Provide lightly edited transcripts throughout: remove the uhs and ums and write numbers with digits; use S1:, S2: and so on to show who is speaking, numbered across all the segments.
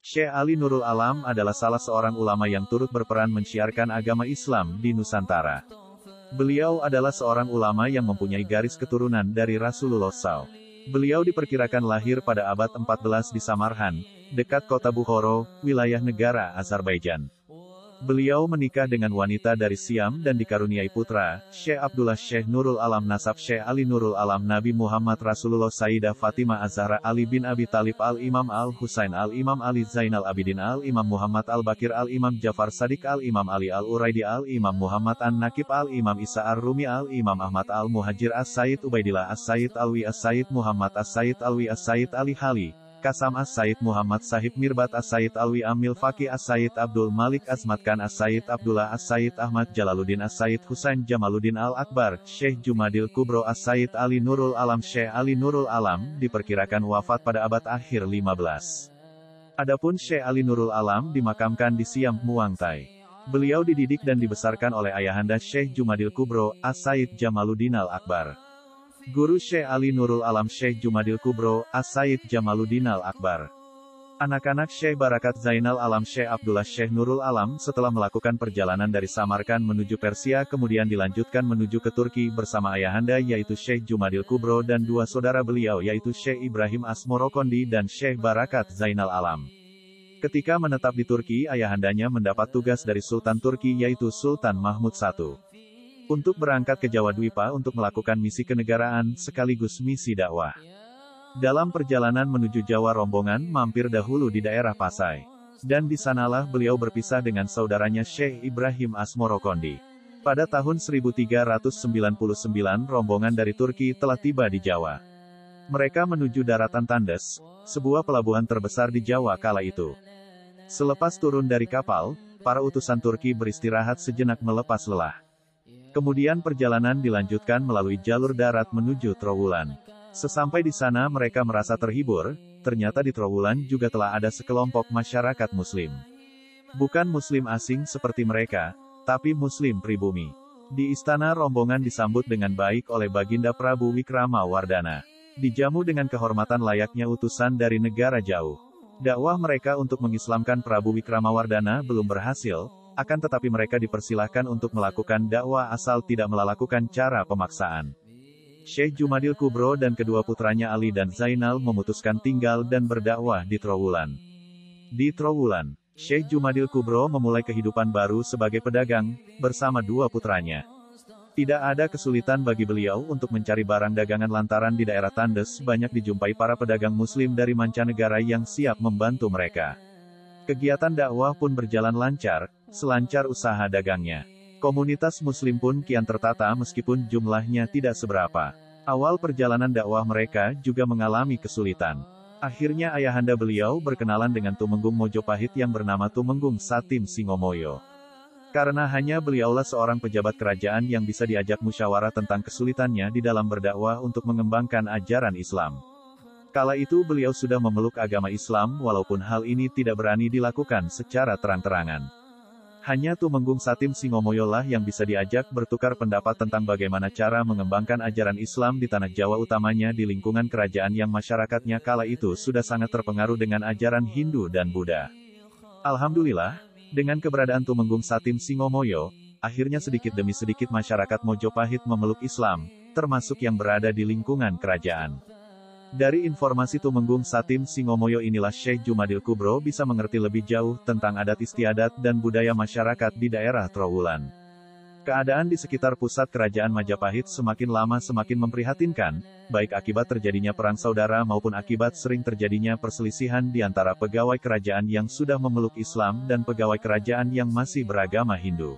S1: Syekh Ali Nurul Alam adalah salah seorang ulama yang turut berperan mensiarkan agama Islam di Nusantara. Beliau adalah seorang ulama yang mempunyai garis keturunan dari Rasulullah SAW. Beliau diperkirakan lahir pada abad 14 di Samarkand, dekat kota Bukhara, wilayah negara Azerbaijan. Beliau menikah dengan wanita dari Siam dan dikaruniai putra, Syekh Abdullah Syekh Nurul Alam nasab Syekh Ali Nurul Alam Nabi Muhammad Rasulullah Sayyidah Fatimah Az-Zahra Ali bin Abi Thalib Al-Imam Al-Husain Al-Imam Ali Zainal Abidin Al-Imam Muhammad Al-Bakir Al-Imam Jafar Sadiq Al-Imam Ali Al-Uraidi Al-Imam Muhammad An-Nakib Al-Imam Isa Ar-Rumi Al-Imam Ahmad Al-Muhajir As-Sayyid Ubaidillah As-Sayyid Alwi As-Sayyid Muhammad As-Sayyid Alwi As-Sayyid Ali Hali Kasam As-Sayyid Muhammad Sahib Mirbat As-Sayyid Alwi Amil Faqih As-Sayyid Abdul Malik Azmatkan As-Sayyid Abdullah As-Sayyid Ahmad Jalaluddin As-Sayyid Husain Jamaluddin Al-Akbar, Syekh Jumadil Kubro As-Sayyid Ali Nurul Alam. Syekh Ali Nurul Alam diperkirakan wafat pada abad akhir 15. Adapun Syekh Ali Nurul Alam dimakamkan di Siam, Muang Thai. Beliau dididik dan dibesarkan oleh ayahanda Syekh Jumadil Kubro, As-Sayyid Jamaluddin Al-Akbar. Guru Syekh Ali Nurul Alam Syekh Jumadil Kubro, As-Sayyid Jamaluddin Al-Akbar. Anak-anak Syekh Barakat Zainal Alam Syekh Abdullah Syekh Nurul Alam setelah melakukan perjalanan dari Samarkand menuju Persia kemudian dilanjutkan menuju ke Turki bersama ayahanda yaitu Syekh Jumadil Kubro dan dua saudara beliau yaitu Syekh Ibrahim Asmorokondi dan Syekh Barakat Zainal Alam. Ketika menetap di Turki ayahandanya mendapat tugas dari Sultan Turki yaitu Sultan Mahmud I. Untuk berangkat ke Jawa Dwipa untuk melakukan misi kenegaraan sekaligus misi dakwah. Dalam perjalanan menuju Jawa rombongan mampir dahulu di daerah Pasai. Dan di sanalah beliau berpisah dengan saudaranya Syekh Ibrahim Asmorokondi. Pada tahun 1399 rombongan dari Turki telah tiba di Jawa. Mereka menuju daratan Tandes, sebuah pelabuhan terbesar di Jawa kala itu. Selepas turun dari kapal, para utusan Turki beristirahat sejenak melepas lelah. Kemudian perjalanan dilanjutkan melalui jalur darat menuju Trowulan. Sesampai di sana mereka merasa terhibur, ternyata di Trowulan juga telah ada sekelompok masyarakat Muslim. Bukan Muslim asing seperti mereka, tapi Muslim pribumi. Di istana rombongan disambut dengan baik oleh Baginda Prabu Wikrama Wardana. Dijamu dengan kehormatan layaknya utusan dari negara jauh. Dakwah mereka untuk mengislamkan Prabu Wikrama Wardana belum berhasil, akan tetapi mereka dipersilahkan untuk melakukan dakwah asal tidak melakukan cara pemaksaan. Syekh Jumadil Kubro dan kedua putranya Ali dan Zainal memutuskan tinggal dan berdakwah di Trowulan. Di Trowulan, Syekh Jumadil Kubro memulai kehidupan baru sebagai pedagang, bersama dua putranya. Tidak ada kesulitan bagi beliau untuk mencari barang dagangan lantaran di daerah Tandes banyak dijumpai para pedagang muslim dari mancanegara yang siap membantu mereka. Kegiatan dakwah pun berjalan lancar, selancar usaha dagangnya. Komunitas muslim pun kian tertata meskipun jumlahnya tidak seberapa. Awal perjalanan dakwah mereka juga mengalami kesulitan. Akhirnya ayahanda beliau berkenalan dengan Tumenggung Mojopahit yang bernama Tumenggung Satim Singomoyo. Karena hanya beliaulah seorang pejabat kerajaan yang bisa diajak musyawarah tentang kesulitannya di dalam berdakwah untuk mengembangkan ajaran Islam. Kala itu beliau sudah memeluk agama Islam walaupun hal ini tidak berani dilakukan secara terang-terangan. Hanya Tumenggung Satim Singomoyo lah yang bisa diajak bertukar pendapat tentang bagaimana cara mengembangkan ajaran Islam di tanah Jawa utamanya di lingkungan kerajaan yang masyarakatnya kala itu sudah sangat terpengaruh dengan ajaran Hindu dan Buddha. Alhamdulillah, dengan keberadaan Tumenggung Satim Singomoyo, akhirnya sedikit demi sedikit masyarakat Mojopahit memeluk Islam, termasuk yang berada di lingkungan kerajaan. Dari informasi Tumenggung Satim Singomoyo inilah Syekh Jumadil Kubro bisa mengerti lebih jauh tentang adat istiadat dan budaya masyarakat di daerah Trowulan. Keadaan di sekitar pusat kerajaan Majapahit semakin lama semakin memprihatinkan, baik akibat terjadinya perang saudara maupun akibat sering terjadinya perselisihan di antara pegawai kerajaan yang sudah memeluk Islam dan pegawai kerajaan yang masih beragama Hindu.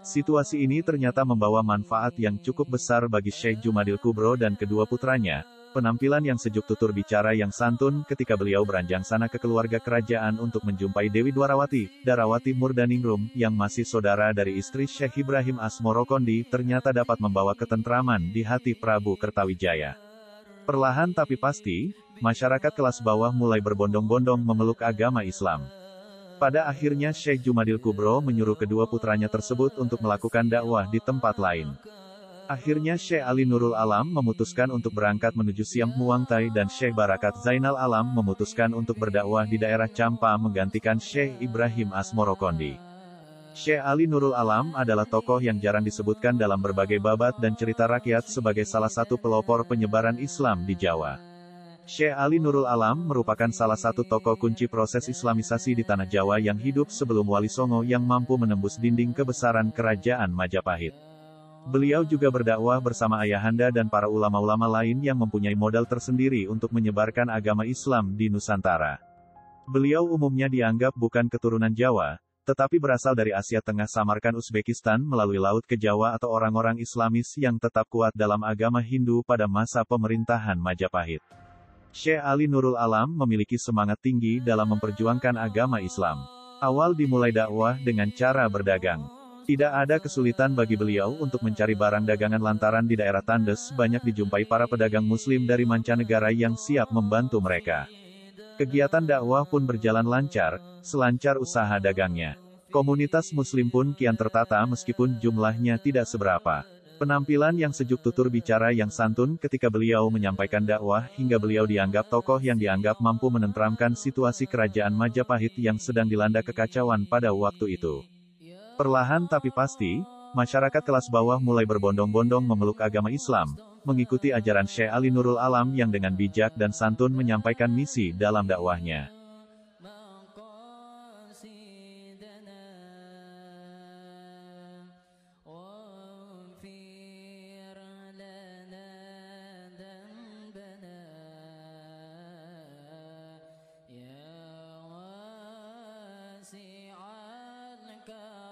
S1: Situasi ini ternyata membawa manfaat yang cukup besar bagi Syekh Jumadil Kubro dan kedua putranya. Penampilan yang sejuk tutur bicara yang santun ketika beliau beranjang sana ke keluarga kerajaan untuk menjumpai Dewi Dwarawati, Darawati Murdaningrum, yang masih saudara dari istri Syekh Ibrahim Asmorokondi, ternyata dapat membawa ketentraman di hati Prabu Kertawijaya. Perlahan tapi pasti, masyarakat kelas bawah mulai berbondong-bondong memeluk agama Islam. Pada akhirnya Syekh Jumadil Kubro menyuruh kedua putranya tersebut untuk melakukan dakwah di tempat lain. Akhirnya Syekh Ali Nurul Alam memutuskan untuk berangkat menuju Siam Muangtai dan Syekh Barakat Zainal Alam memutuskan untuk berdakwah di daerah Champa menggantikan Syekh Ibrahim Asmorokondi. Syekh Ali Nurul Alam adalah tokoh yang jarang disebutkan dalam berbagai babat dan cerita rakyat sebagai salah satu pelopor penyebaran Islam di Jawa. Syekh Ali Nurul Alam merupakan salah satu tokoh kunci proses Islamisasi di Tanah Jawa yang hidup sebelum Wali Songo yang mampu menembus dinding kebesaran Kerajaan Majapahit. Beliau juga berdakwah bersama ayahanda dan para ulama-ulama lain yang mempunyai modal tersendiri untuk menyebarkan agama Islam di Nusantara. Beliau umumnya dianggap bukan keturunan Jawa, tetapi berasal dari Asia Tengah Samarkand Uzbekistan melalui laut ke Jawa atau orang-orang Islamis yang tetap kuat dalam agama Hindu pada masa pemerintahan Majapahit. Syekh Ali Nurul Alam memiliki semangat tinggi dalam memperjuangkan agama Islam. Awal dimulai dakwah dengan cara berdagang. Tidak ada kesulitan bagi beliau untuk mencari barang dagangan lantaran di daerah Tandes banyak dijumpai para pedagang muslim dari mancanegara yang siap membantu mereka. Kegiatan dakwah pun berjalan lancar, selancar usaha dagangnya. Komunitas muslim pun kian tertata meskipun jumlahnya tidak seberapa. Penampilan yang sejuk tutur bicara yang santun ketika beliau menyampaikan dakwah hingga beliau dianggap tokoh yang dianggap mampu menenteramkan situasi kerajaan Majapahit yang sedang dilanda kekacauan pada waktu itu. Perlahan tapi pasti, masyarakat kelas bawah mulai berbondong-bondong memeluk agama Islam, mengikuti ajaran Syekh Ali Nurul Alam yang dengan bijak dan santun menyampaikan misi dalam dakwahnya.
S2: يا واسع الكرم